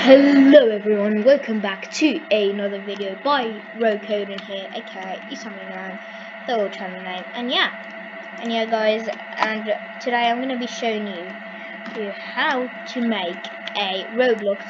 Hello everyone, welcome back to another video by Rocoden here, aka Isaminam, the old channel name, and yeah guys, and today I'm gonna be showing you how to make a Roblox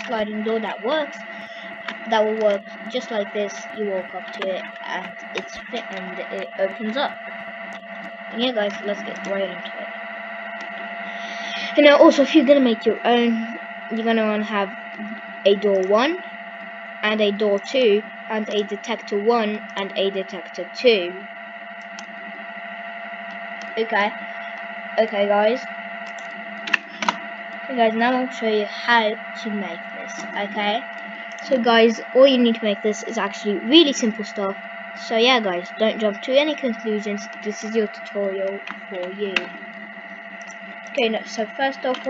sliding door that will work just like this. You walk up to it and it opens up. And yeah guys, let's get right into it. And now also, if you're gonna make your own, you're gonna want to have a door 1 and a door 2 and a detector 1 and a detector 2. Okay guys. Now I'll show you how to make this. Okay, so guys, all you need to make this is actually really simple stuff. So yeah guys, don't jump to any conclusions. This is your tutorial for you. Okay, no, so first off,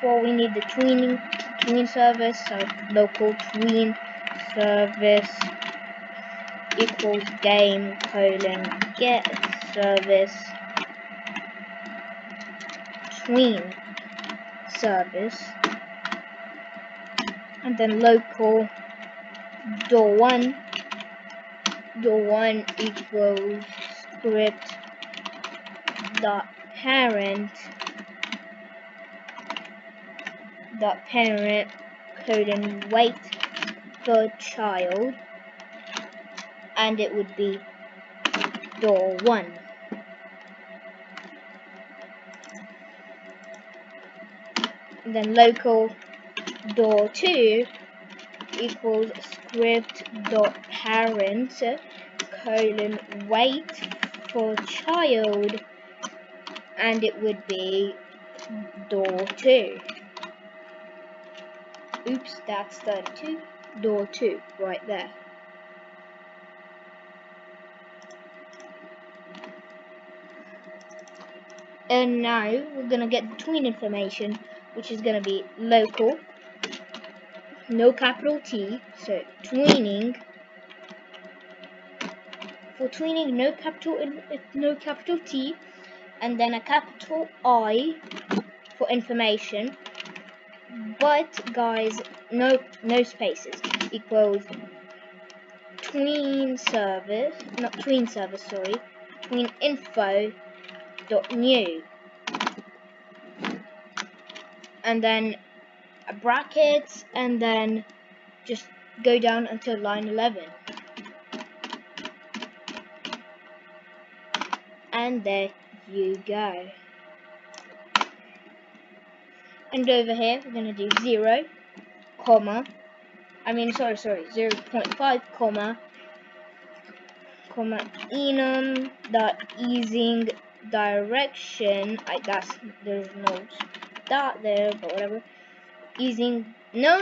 we need the tween service. So local tween service equals game : get service tween service, and then local door 1 equals script dot parent wait for child, and it would be door 1. And then local door 2 equals script dot parent wait for child, and it would be door 2. Oops, that's 32. Door 2 right there. And now we're gonna get the tween information, which is gonna be local, no capital T, so tweening. For tweening, no capital T, and then a capital I for information. But guys, no spaces, equals tween info dot new, and then a bracket, and then just go down until line 11, and there you go. And over here we're gonna do 0.5, enum dot easing direction. I guess there's no dot there, but whatever. Easing no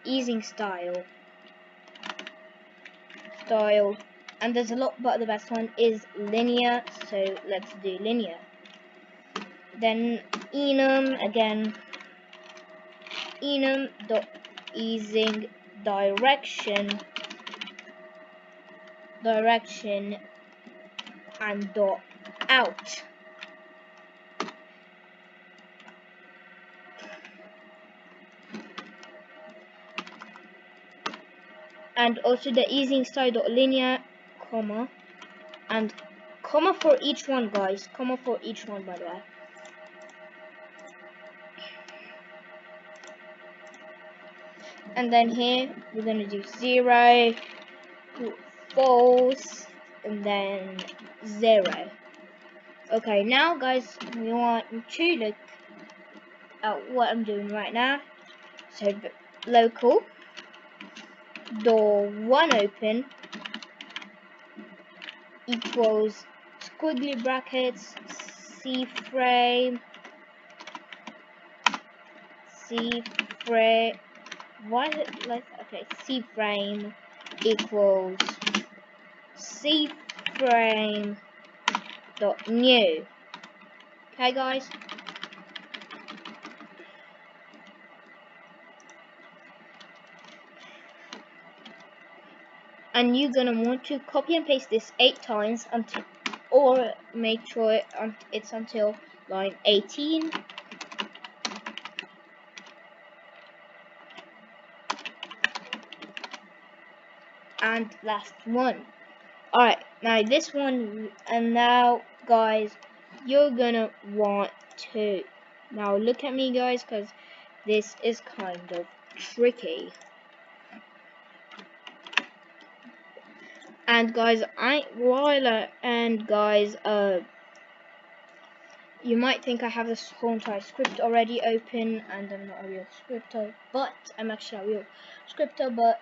easing style, and there's a lot, but the best one is linear, so let's do linear. Then enum dot easing direction and dot out. And also the easing style dot linear, comma, and comma for each one, guys. Comma for each one, by the way. And then here we're gonna do 0, false, and then 0. Okay, now guys, we want to look at what I'm doing right now. So local door 1 open equals squiggly brackets C frame equals C frame dot new. Okay guys, and you're gonna want to copy and paste this 8 times or make sure it's until line 18. and last one. Alright, now this one, and now guys, you're gonna want to now look at me guys, because this is kind of tricky. And guys, you might think I have this whole entire script already open, and I'm not a real scripter, but I'm actually a real scripter, but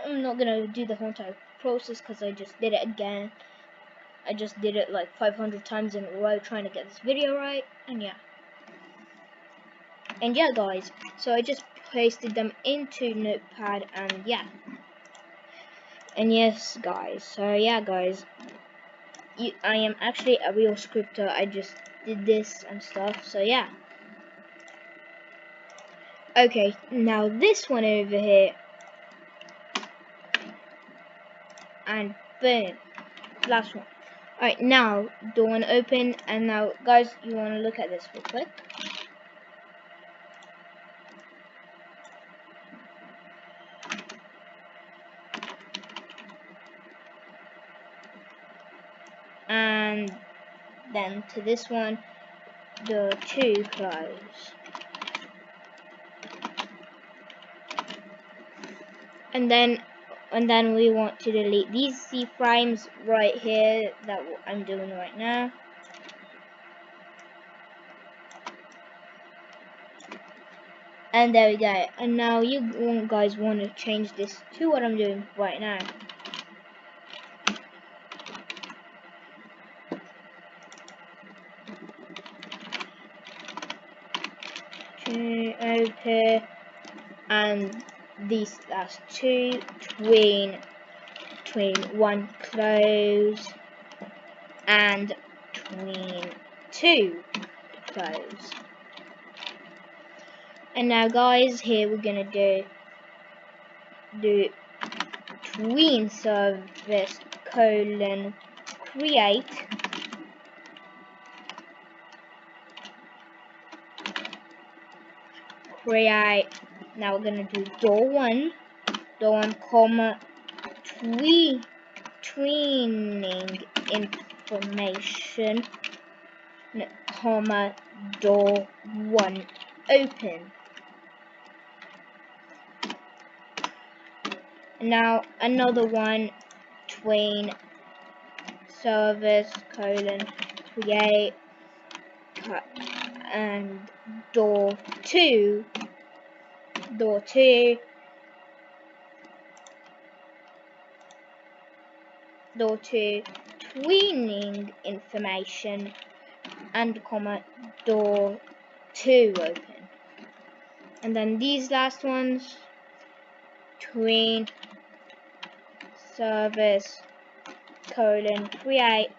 I'm not gonna do the whole entire process because I just did it again. I just did it like 500 times in a row trying to get this video right, and yeah. And yeah guys, so I just pasted them into Notepad, and yeah. And yes guys, so yeah guys, I am actually a real scripter. I just did this and stuff, so yeah. Okay, now this one over here, and boom, last one. Alright, now door one open, and now guys, you want to look at this real quick. And then to this one, door 2 close. And then we want to delete these C frames right here that I'm doing right now. And there we go. And now you guys want to change this to what I'm doing right now. Okay, and these last two tween one close and tween two close. And now guys, here we're gonna do tween service colon create now we're gonna do door one comma tweening information comma door one open. Now another one tween service colon create and door two tweening information and comma door two open. And then these last ones tween service colon create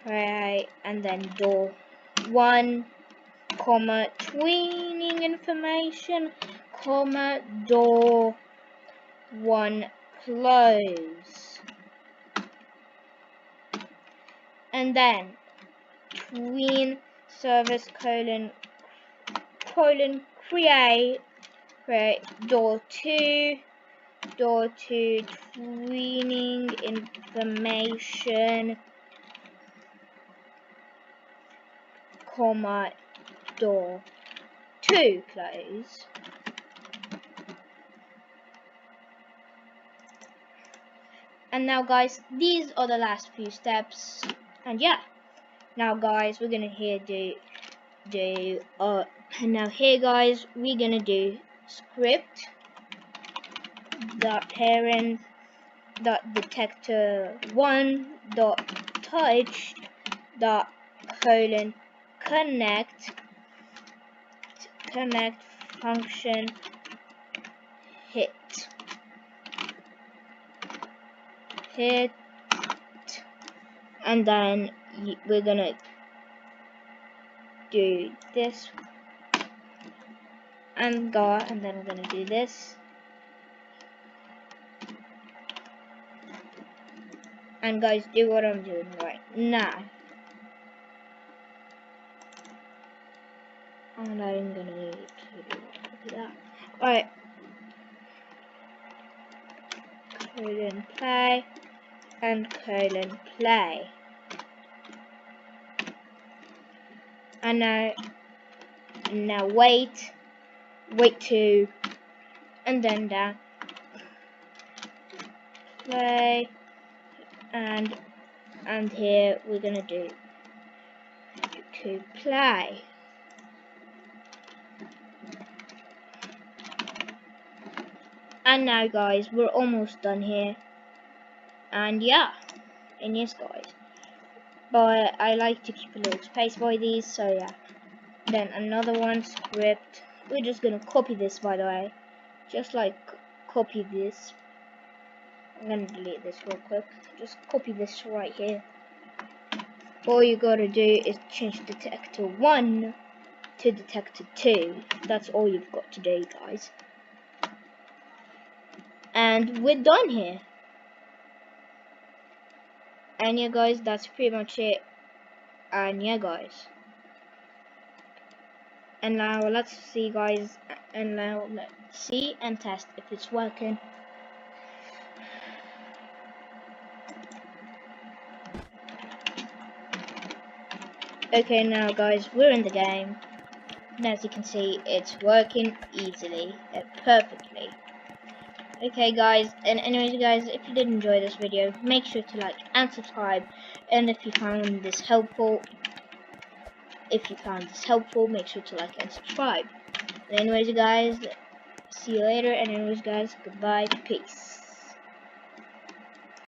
and then door one comma tweening information comma door one close. And then tween service colon create door two tweening information comma door two close. And now guys, these are the last few steps, and yeah, now guys, we're gonna here and now here guys, we're gonna do script dot parent dot detector one dot touch dot colon connect function hit, and then we're gonna do this and go, and then we're gonna do this, and guys, do what I'm doing right now. And I'm gonna need to do that. Alright. colon play, and colon play. And now wait 2, and then down, play, and here we're gonna do to play. And now guys, we're almost done here. And yeah, and yes guys, but I like to keep a little space by these, so yeah. Then another one, script. We're just gonna copy this, by the way, just like copy this. I'm gonna delete this real quick. Just copy this right here. All you gotta do is change detector 1 to detector 2. That's all you've got to do, guys. And we're done here. And yeah guys, that's pretty much it. And yeah guys, and now let's see guys, and now let's see and test if it's working. Okay, now guys, we're in the game, and as you can see, it's working easily, perfectly. Okay guys, and anyways guys, if you did enjoy this video, make sure to like and subscribe, and if you found this helpful, make sure to like and subscribe. And anyways guys, see you later, and anyways guys, goodbye, peace.